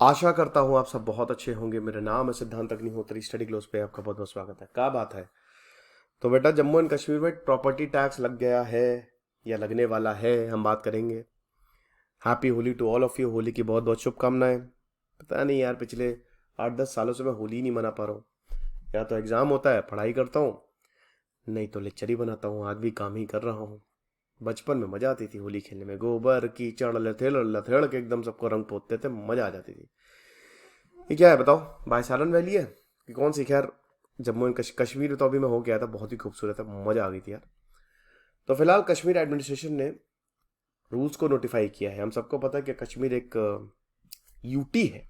आशा करता हूँ आप सब बहुत अच्छे होंगे। मेरा नाम है सिद्धांत अग्निहोत्री। स्टडी क्लोज पे आपका बहुत बहुत स्वागत है। क्या बात है? तो बेटा, जम्मू एंड कश्मीर में प्रॉपर्टी टैक्स लग गया है या लगने वाला है, हम बात करेंगे। Happy Holi to all of you. Holi की बहुत बहुत शुभकामनाएं। पता नहीं यार, पिछले 8-10 सालों से मैं होली ही नहीं मना पा रहा हूँ। या तो एग्जाम होता है, पढ़ाई करता हूँ, नहीं तो लेक्चर ही बनाता हूँ। आज भी काम ही कर रहा हूँ। बचपन में मजा आती थी होली खेलने में। गोबर कीचड़ लथेड़ लथेड़ के एकदम सबको रंग पोतते थे, मजा आ जाती थी। ये क्या है बताओ? बायसालन वैली है कि कौन सी? खैर, जम्मू एंड कश्मीर तो अभी मैं हो गया था, बहुत ही खूबसूरत है, मजा आ गई थी यार। तो फिलहाल कश्मीर एडमिनिस्ट्रेशन ने रूल्स को नोटिफाई किया है। हम सबको पता है कि कश्मीर एक यूटी है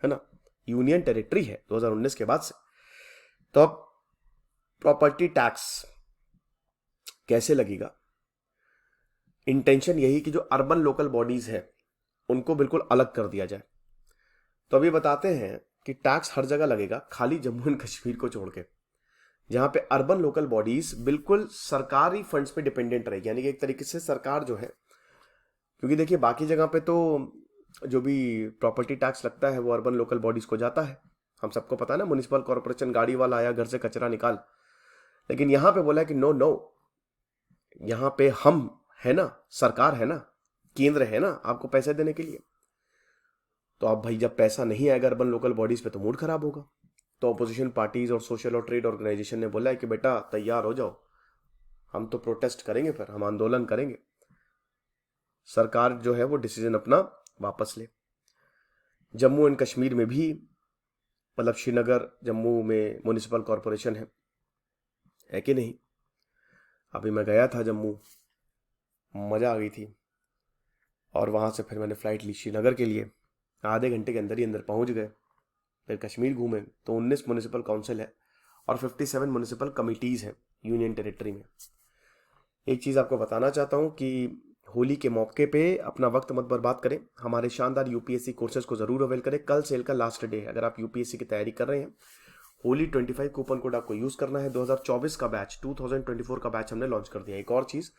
ना, यूनियन टेरिटरी है 2019 के बाद से। तो अब प्रॉपर्टी टैक्स कैसे लगेगा? इंटेंशन यही कि जो अर्बन लोकल बॉडीज है उनको बिल्कुल अलग कर दिया जाए। तो अभी बताते हैं कि टैक्स हर जगह लगेगा, खाली जम्मू एंड कश्मीर को छोड़ के, जहां पे अर्बन लोकल बॉडीज बिल्कुल सरकारी फंड्स पे डिपेंडेंट रहेगी। यानी कि एक तरीके से सरकार जो है, क्योंकि देखिए बाकी जगह पे तो जो भी प्रॉपर्टी टैक्स लगता है वो अर्बन लोकल बॉडीज को जाता है। हम सबको पता है ना, म्युनिसिपल कॉर्पोरेशन गाड़ी वाला आया, घर से कचरा निकाल। लेकिन यहां पे बोला है कि नो नो, यहां पे हम है ना, सरकार है ना, केंद्र है ना आपको पैसे देने के लिए। तो अब भाई जब पैसा नहीं आएगा अर्बन लोकल बॉडीज पे तो मूड खराब होगा। तो अपोजिशन पार्टीज और सोशल और ट्रेड ऑर्गेनाइजेशन ने बोला है कि बेटा तैयार हो जाओ, हम तो प्रोटेस्ट करेंगे, फिर हम आंदोलन करेंगे। सरकार जो है वो डिसीजन अपना वापस ले। जम्मू एंड कश्मीर में भी, मतलब श्रीनगर जम्मू में म्युनिसिपल कॉरपोरेशन है कि नहीं? अभी मैं गया था जम्मू, मज़ा आ गई थी। और वहाँ से फिर मैंने फ़्लाइट ली श्रीनगर के लिए। आधे घंटे के अंदर ही अंदर पहुँच गए। फिर कश्मीर घूमे तो 19 म्युनिसिपल काउंसिल है और 57 म्युनिसिपल कमिटीज़ हैं यूनियन टेरिटरी में। एक चीज़ आपको बताना चाहता हूँ कि होली के मौके पे अपना वक्त मत बर्बाद करें। हमारे शानदार यूपीएससी कोर्सेज को ज़रूर अवेल करें। कल सेल का लास्ट डे है। अगर आप यूपीएससी की तैयारी कर रहे हैं, होली 25 कूपन कोड आपको यूज़ करना है। 2024 का बैच, 2024 का बैच हमने लॉन्च कर दिया। एक और चीज़,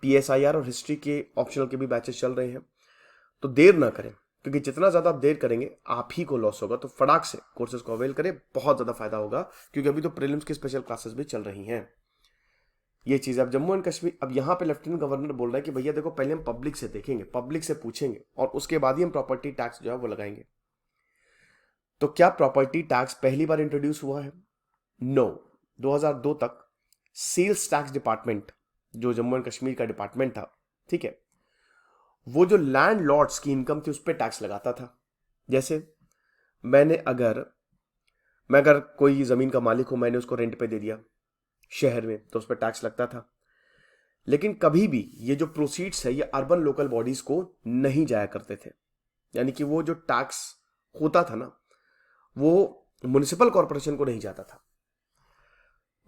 पीएसआईआर और हिस्ट्री के ऑप्शनल के भी बैचेस चल रहे हैं। तो देर ना करें, क्योंकि जितना ज़्यादा आप देर करेंगे आप ही को लॉस होगा। तो फटाक से कोर्सेज को अवेल करें, बहुत ज़्यादा फायदा होगा। क्योंकि अभी तो प्रीलिम्स की स्पेशल क्लासेस भी चल रही हैं। ये चीज़ अब जम्मू एंड कश्मीर, अब यहाँ पे लेफ्टिनेंट गवर्नर बोल रहा है कि भैया देखो, पहले हम पब्लिक से देखेंगे, पब्लिक से पूछेंगे और उसके बाद ही हम प्रॉपर्टी टैक्स जो है वो लगाएंगे। तो क्या प्रॉपर्टी टैक्स पहली बार इंट्रोड्यूस हुआ है? नो। 2002 तक सेल्स टैक्स डिपार्टमेंट, जो जम्मू एंड कश्मीर का डिपार्टमेंट था, ठीक है, वो जो लैंड लॉर्ड्स की इनकम थी उस पर टैक्स लगाता था। जैसे मैंने अगर मैं अगर कोई जमीन का मालिक हूं, मैंने उसको रेंट पे दे दिया शहर में, तो उस पर टैक्स लगता था। लेकिन कभी भी ये जो प्रोसीड्स है ये अर्बन लोकल बॉडीज को नहीं जाया करते थे। यानी कि वो जो टैक्स होता था ना, वो म्युनिसिपल कॉर्पोरेशन को नहीं जाता था।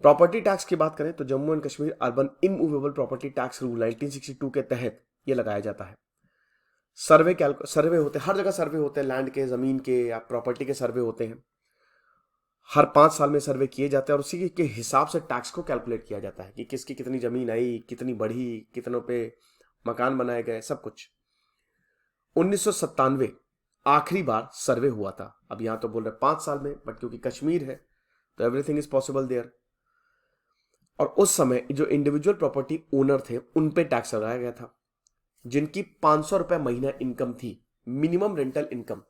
प्रॉपर्टी टैक्स की बात करें तो Jammu and Kashmir urban immovable property tax rule 1962 के तहत ये लगाया जाता है। सर्वे होते हैं हर जगह, सर्वे होते हैं लैंड के, जमीन के या प्रॉपर्टी के सर्वे होते हैं। हर 5 साल में सर्वे किए जाते हैं और उसी के हिसाब से टैक्स को कैलकुलेट किया जाता है कि किसकी कितनी जमीन आई, कितनी बढ़ी, कितनों पे मकान बनाए गए, सब कुछ। 1997 आखिरी बार सर्वे हुआ था। अब यहां तो बोल रहे 5 साल में, बट क्योंकि कश्मीर है तो एवरीथिंग इज पॉसिबल देयर। और उस समय जो इंडिविजुअल प्रॉपर्टी ओनर थे उन पे टैक्स लगाया गया था। जिनकी 500 रुपए महीना इनकम थी, मिनिमम रेंटल इनकम,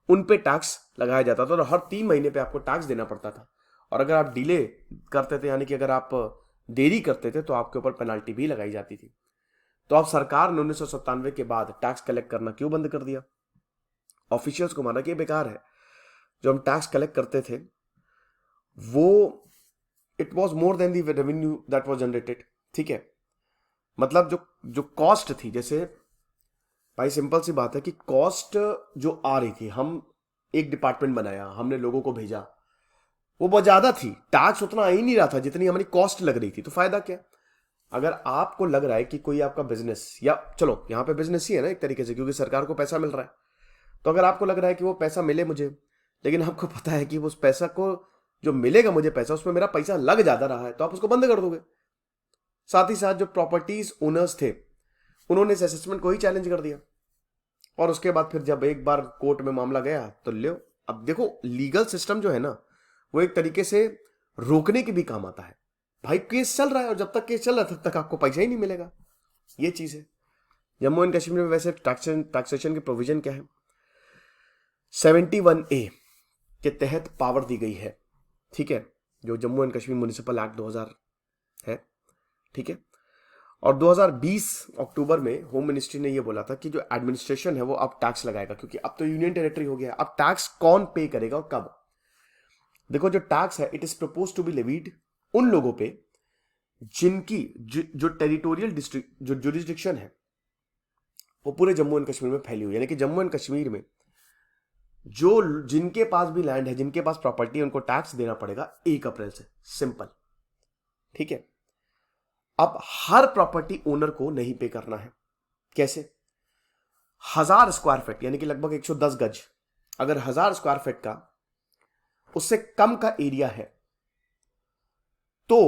उन पे टैक्स लगाया जाता था और हर 3 महीने पे आपको टैक्स देना पड़ता था। और अगर आप डिले करते थे, यानी कि अगर आप देरी करते थे, तो आपके ऊपर पेनाल्टी भी लगाई जाती थी। तो अब सरकार ने 1997 के बाद टैक्स कलेक्ट करना क्यों बंद कर दिया? ऑफिशियल्स को माना कि बेकार है। जो हम टैक्स कलेक्ट करते थे वो, it was more than the revenue that was generated. ठीक है, मतलब जो जो कॉस्ट थी, जैसे भाई सिंपल सी बात है कि कॉस्ट जो आ रही थी, हम एक डिपार्टमेंट बनाया, हमने लोगों को भेजा, वो बहुत ज्यादा थी। टैक्स उतना आ ही नहीं रहा था जितनी हमारी कॉस्ट लग रही थी। तो फायदा क्या? अगर आपको लग रहा है कि कोई आपका बिजनेस, या चलो यहां पे बिजनेस ही है ना एक तरीके से, क्योंकि सरकार को पैसा मिल रहा है। तो अगर आपको लग रहा है कि वो पैसा मिले मुझे, लेकिन आपको पता है कि उस पैसा को, जो मिलेगा मुझे पैसा, उसमें मेरा पैसा लग ज्यादा रहा है, तो आप उसको बंद कर दोगे। साथ ही साथ जो प्रॉपर्टीज ओनर्स थे उन्होंने इस असेसमेंट को ही चैलेंज कर दिया। और उसके बाद फिर जब एक बार कोर्ट में मामला गया तो लो, अब देखो लीगल सिस्टम जो है ना वो एक तरीके से रोकने के भी काम आता है। भाई केस चल रहा है और जब तक केस चल रहा है तब तक आपको पैसा ही नहीं मिलेगा, ये चीज है। जम्मू एंड कश्मीर में वैसे टैक्सेशन के प्रोविजन क्या है, 71A के तहत पावर दी गई है, ठीक है, जो Jammu and Kashmir municipal act 2000 है, ठीक है। और 2020 अक्टूबर में होम मिनिस्ट्री ने यह बोला था कि जो एडमिनिस्ट्रेशन है वो अब टैक्स लगाएगा, क्योंकि अब तो यूनियन टेरिटरी हो गया, अब टैक्स कौन पे करेगा और कब। देखो जो टैक्स है it is propose to be levied उन लोगों पे जिनकी जो टेरिटोरियल डिस्ट्रिक्ट जो जुरिस्डिक्शन है वो पूरे जम्मू एंड कश्मीर में फैली हुई है, यानी कि जम्मू एंड कश्मीर में जो जिनके पास भी लैंड है, जिनके पास प्रॉपर्टी है, उनको टैक्स देना पड़ेगा 1 अप्रैल से, सिंपल, ठीक है। अब हर प्रॉपर्टी ओनर को नहीं पे करना है। कैसे? 1000 स्क्वायर फीट यानी कि लगभग 110 गज, अगर 1000 स्क्वायर फीट का उससे कम का एरिया है तो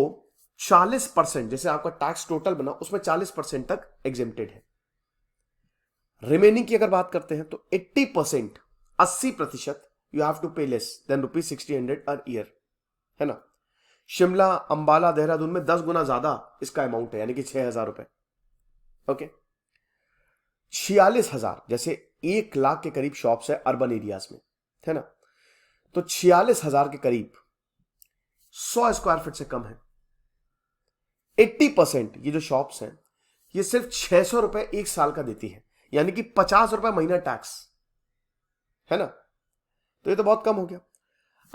40%, जैसे आपका टैक्स टोटल बना उसमें 40% तक एग्जेम्प्टेड है। रिमेनिंग की अगर बात करते हैं तो 80%, 80% यू हैव टू पे लेस देन ₹60 अ ईयर, है ना। शिमला, अंबाला, देहरादून में 10 गुना ज्यादा इसका अमाउंट है, यानी कि 6,000 रुपए, ओके। 46,000, जैसे 1 लाख के करीब शॉप्स है अर्बन एरियाज में, है ना, तो 46,000 के करीब 100 स्क्वायर फीट से कम है। 80% ये जो शॉप्स हैं ये सिर्फ 600 रुपए 1 साल का देती है, यानी कि 50 रुपए महीना टैक्स, है ना, तो ये तो बहुत कम हो गया।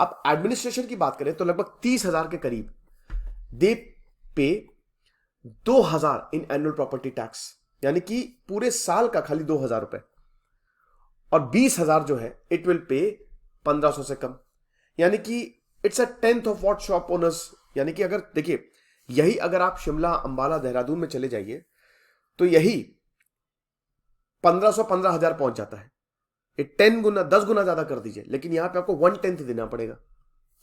अब एडमिनिस्ट्रेशन की बात करें तो लगभग 30,000 के करीब दे पे 2,000 इन एनुअल प्रॉपर्टी टैक्स, यानी कि पूरे साल का खाली 2,000 रुपए, और 20,000 जो है इट विल पे 1,500 से कम, यानी कि it's a 10th of what shop owners, यानी कि अगर देखिए यही अगर आप शिमला, अंबाला, देहरादून में चले जाइए तो यही 1,500 15,000 पहुंच जाता है। 10 गुना 10 गुना ज्यादा कर दीजिए, लेकिन यहां पे आपको 1/10 देना पड़ेगा,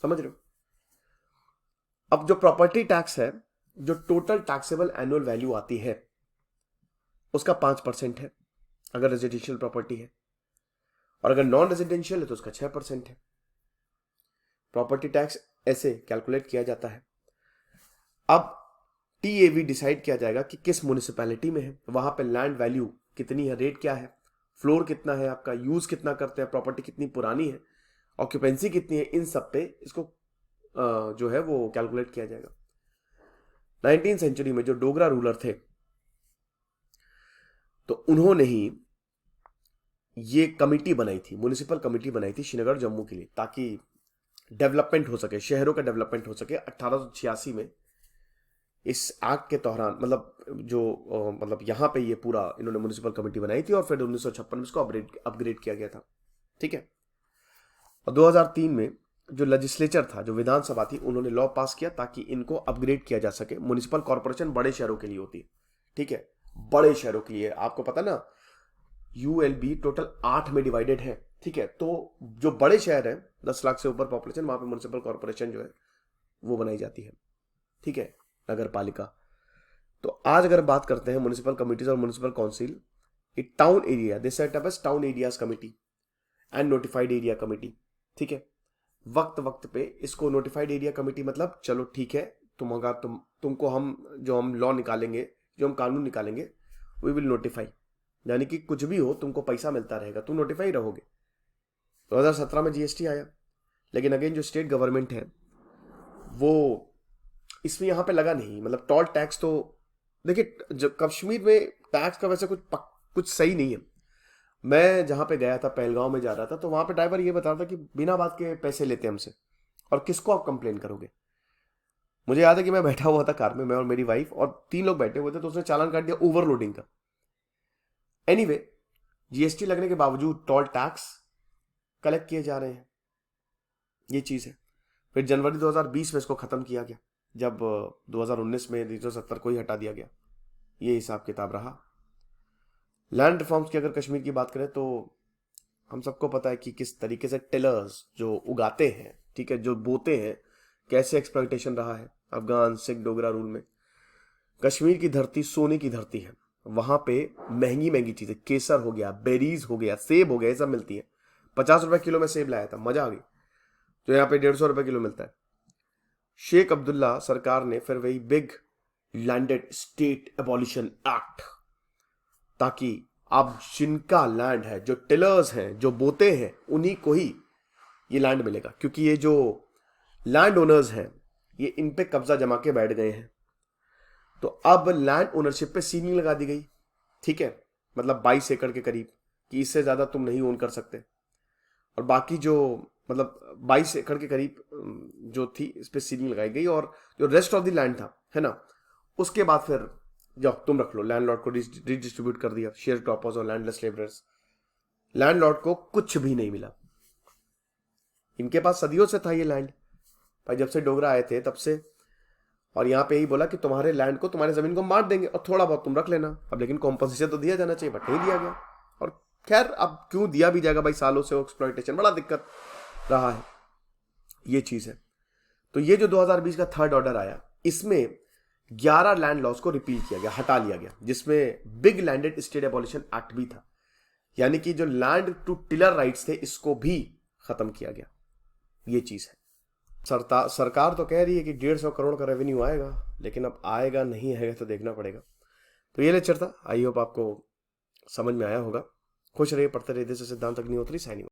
समझ रहे हो। अब जो प्रॉपर्टी टैक्स है, जो टोटल टैक्सेबल एनुअल वैल्यू आती है उसका 5% है अगर रेजिडेंशियल प्रॉपर्टी है, और अगर नॉन रेजिडेंशियल है तो उसका 6% है। प्रॉपर्टी टैक्स ऐसे कैलकुलेट किया जाता है। अब टीएवी डिसाइड किया जाएगा कि किस म्युनिसिपैलिटी में है, वहां पे लैंड वैल्यू कितनी है, रेट क्या है, फ्लोर कितना है आपका, यूज कितना करते हैं, प्रॉपर्टी कितनी पुरानी है, ऑक्यूपेंसी कितनी है, इन सब पे इसको जो है वो कैलकुलेट किया जाएगा। 19th सेंचुरी में जो डोगरा रूलर थे तो उन्होंने ही ये कमिटी बनाई थी, म्युनिसिपल कमिटी बनाई थी श्रीनगर जम्मू के लिए, ताकि डेवलपमेंट हो सके, शहरों का डेवलपमेंट हो सके। 1886 में इस एक्ट के दौरान मतलब यहां पे ये पूरा इन्होंने म्युनिसिपल कमेटी बनाई थी, और फिर 1956 में इसको अपग्रेड किया गया था, ठीक है। और 2003 में जो लेजिस्लेचर था, जो विधानसभा थी, उन्होंने लॉ पास किया ताकि इनको अपग्रेड किया जा सके। म्युनिसिपल कॉर्पोरेशन बड़े शहरों के लिए होती है, ठीक है, बड़े शहरों के लिए। आपको पता ना यूएलबी टोटल 8 में डिवाइडेड है, ठीक है, तो जो बड़े शहर है 10 लाख से ऊपर पॉपुलेशन, वहां पे म्युनिसिपल कॉर्पोरेशन जो है वो बनाई जाती है, ठीक है, नगर पालिका। तो आज अगर बात करते हैं म्युनिसिपल कमिटीज और म्युनिसिपल काउंसिल, एक town area they set up as town areas committee and notified area committee, ठीक है। वक्त वक्त पे इसको नोटिफाइड एरिया कमिटी मतलब चलो ठीक है, तुमको हम लॉ निकालेंगे, जो हम कानून निकालेंगे, वी विल नोटिफाई, यानी कि कुछ भी हो तुमको पैसा मिलता रहेगा, तुम नोटिफाई रहोगे। 2017 में जीएसटी आया, लेकिन अगेन जो स्टेट गवर्नमेंट है वो इसमें यहां पे लगा नहीं, मतलब टोल टैक्स तो देखिए कश्मीर में टैक्स का वैसे कुछ सही नहीं है। मैं जहां पे गया था, पहलगांव में जा रहा था, तो वहां पे ड्राइवर ये बता रहा था कि बिना बात के पैसे लेते हमसे, और किसको आप कंप्लेन करोगे। मुझे याद है कि मैं बैठा हुआ था कार में, मैं और मेरी वाइफ और 3 लोग बैठे हुए थे, तो उसने चालान काट दिया ओवरलोडिंग का। एनीवे, जीएसटी लगने के बावजूद टोल टैक्स कलेक्ट किए जा रहे हैं, ये चीज है। फिर जनवरी 2020 में इसको खत्म किया गया, जब 2019 में 370 को ही हटा दिया गया। ये हिसाब किताब रहा। लैंड रिफॉर्म्स की अगर कश्मीर की बात करें तो हम सबको पता है कि किस तरीके से टिलर्स जो उगाते हैं, ठीक है, जो बोते हैं, कैसे एक्सप्लॉयटेशन रहा है अफगान, सिख, डोगरा रूल में। कश्मीर की धरती सोने की धरती है, वहां पे महंगी महंगी चीजें, केसर हो गया, बेरीज हो गया, सेब हो गया, ये सब मिलती है। 50 रुपए किलो में सेब लाया था, मजा आ गई। तो यहाँ पे 150 रुपए किलो मिलता है। शेख अब्दुल्ला सरकार ने फिर वही big landed state abolition act, ताकि अब जिनका लैंड है, जो टिलर्स हैं, जो बोते हैं, उन्हीं को ही ये लैंड मिलेगा, क्योंकि ये जो लैंड ओनर्स हैं ये इन पे कब्जा जमा के बैठ गए हैं। तो अब लैंड ओनरशिप पे सीलिंग लगा दी गई, ठीक है, मतलब 22 एकड़ के करीब, कि इससे ज्यादा तुम नहीं ओन कर सकते। और बाकी जो मतलब 22 एकड़ के करीब जो थी, इस पे सीलिंग लगाई गई। और जो रेस्ट ऑफ द लैंड था, है ना, उसके बाद फिर जाओ तुम रख लो, लैंडलॉर्ड को रिडिस्ट्रीब्यूट कर दिया, शेयर क्रॉपर्स और लैंडलेस लेबरर्स। लैंडलॉर्ड को कुछ भी नहीं मिला, इनके पास सदियों से था ये लैंड भाई, जब से डोगरा आए थे तब से। और यहाँ पे यही बोला कि तुम्हारे लैंड को, तुम्हारे जमीन को मार देंगे और थोड़ा बहुत तुम रख लेना। अब लेकिन कॉम्पनसेशन तो दिया जाना चाहिए, बट नहीं दिया गया। और खैर अब क्यों दिया भी जाएगा भाई, सालों से एक्सप्लॉयटेशन, बड़ा दिक्कत रहा है, ये चीज है। तो ये जो 2020 का थर्ड ऑर्डर आया, इसमें 11 लैंड लॉज को रिपील किया गया, हटा लिया गया, जिसमें big landed state abolition act भी था, यानी कि जो लैंड टू टिलर राइट्स थे इसको भी खत्म किया गया। ये चीज है। सरकार तो कह रही है कि 150 करोड़ का रेवेन्यू आएगा, लेकिन अब आएगा नहीं आएगा तो देखना पड़ेगा। तो ये लेक्चर था, आई होप आपको समझ में आया होगा। खुश रहिए, पढ़ते रहिए। सिद्धांत अग्निहोत्री, साइनिंग।